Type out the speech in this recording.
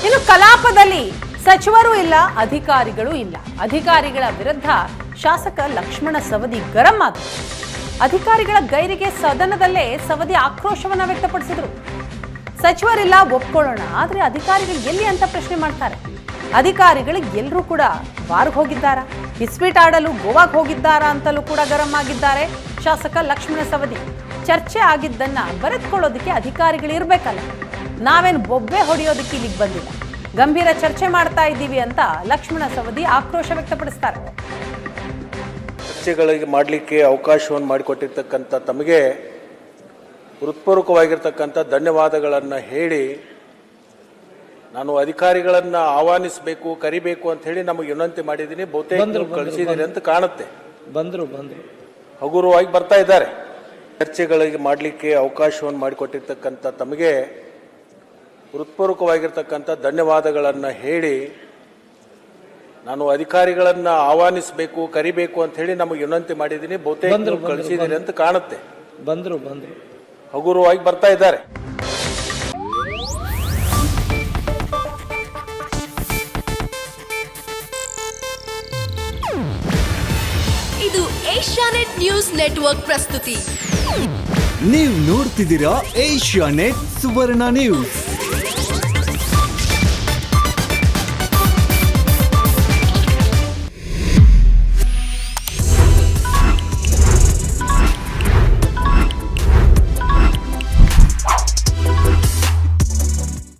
ಇನ್ನು ಕಲಾಪದಲ್ಲಿ ಸಚಿವರು ಇಲ್ಲ, ಅಧಿಕಾರಿಗಳು ಇಲ್ಲ. ಅಧಿಕಾರಿಗಳ ವಿರುದ್ಧ ಶಾಸಕ ಲಕ್ಷ್ಮಣ ಸವದಿ ಗರಂ ಆದರು. ಅಧಿಕಾರಿಗಳ ಗೈರಿಗೆ ಸದನದಲ್ಲೇ ಸವದಿ ಆಕ್ರೋಶವನ್ನ ವ್ಯಕ್ತಪಡಿಸಿದರು. ಸಚಿವರಿಲ್ಲ ಒಪ್ಕೊಳ್ಳೋಣ, ಆದ್ರೆ ಅಧಿಕಾರಿಗಳು ಎಲ್ಲಿ ಅಂತ ಪ್ರಶ್ನೆ ಮಾಡ್ತಾರೆ. ಅಧಿಕಾರಿಗಳು ಎಲ್ಲರೂ ಕೂಡ ಬಾರ್ಗ್ ಹೋಗಿದ್ದಾರಾ, ಇಸ್ಪೀಟ್ ಆಡಲು ಗೋವಾಗೆ ಹೋಗಿದ್ದಾರಾ ಅಂತಲೂ ಕೂಡ ಗರಂ ಆಗಿದ್ದಾರೆ ಶಾಸಕ ಲಕ್ಷ್ಮಣ ಸವದಿ. ಚರ್ಚೆ ಆಗಿದ್ದನ್ನ ಬರೆದುಕೊಳ್ಳೋದಕ್ಕೆ ಅಧಿಕಾರಿಗಳು ಇರಬೇಕಲ್ಲ, ನಾವೇನು ಬೊಬ್ಬೆ ಹೊಡೆಯೋದಕ್ಕೆ ಇಲ್ಲಿಗೆ ಬಂದಿಲ್ಲ, ಗಂಭೀರ ಚರ್ಚೆ ಮಾಡ್ತಾ ಇದ್ದೀವಿ ಅಂತ ಲಕ್ಷ್ಮಣ ಸವದಿ ಆಕ್ರೋಶ ವ್ಯಕ್ತಪಡಿಸ್ತಾರೆ. ಚರ್ಚೆಗಳಿಗೆ ಮಾಡಲಿಕ್ಕೆ ಅವಕಾಶವನ್ನು ಮಾಡಿಕೊಟ್ಟಿರ್ತಕ್ಕಂಥ ತಮಗೆ ಹೃತ್ಪೂರ್ವಕವಾಗಿರ್ತಕ್ಕಂಥ ಧನ್ಯವಾದಗಳನ್ನು ಹೇಳಿ, ನಾನು ಅಧಿಕಾರಿಗಳನ್ನು ಆಹ್ವಾನಿಸಬೇಕು, ಕರಿಬೇಕು ಅಂತ ಹೇಳಿ ನಮಗೆ ವಿನಂತಿ ಮಾಡಿದ್ದೀನಿ. ಬಹುತೇಕ ಕಳಿಸಿದ್ದೀನಿ ಅಂತ ಕಾಣುತ್ತೆ. ಬಂದರು ಹಗುರವಾಗಿ ಬರ್ತಾ ಇದ್ದಾರೆ. ಚರ್ಚೆಗಳಿಗೆ ಮಾಡಲಿಕ್ಕೆ ಅವಕಾಶವನ್ನು ಮಾಡಿಕೊಟ್ಟಿರ್ತಕ್ಕಂಥ ತಮಗೆ ಹೃತ್ಪೂರ್ವಕವಾಗಿರ್ತಕ್ಕಂಥ ಧನ್ಯವಾದಗಳನ್ನು ಹೇಳಿ, ನಾನು ಅಧಿಕಾರಿಗಳನ್ನು ಆಹ್ವಾನಿಸಬೇಕು, ಕರಿಬೇಕು ಅಂತ ಹೇಳಿ ನಮಗೆ ವಿನಂತಿ ಮಾಡಿದ್ದೀನಿ. ಬಹುತೇಕ ಕಳಿಸಿದ್ದೀನಿ ಅಂತ ಕಾಣುತ್ತೆ. ಬಂದರು ಹಗುರವಾಗಿ ಬರ್ತಾ ಇದ್ದಾರೆ. ಇದು ಏಷ್ಯಾನೆಟ್ ನ್ಯೂಸ್ ನೆಟ್ವರ್ಕ್ ಪ್ರಸ್ತುತಿ. ನೀವು ನೋಡ್ತಿದ್ದೀರಾ ಏಷ್ಯಾನೆಟ್ ಸುವರ್ಣ ನ್ಯೂಸ್.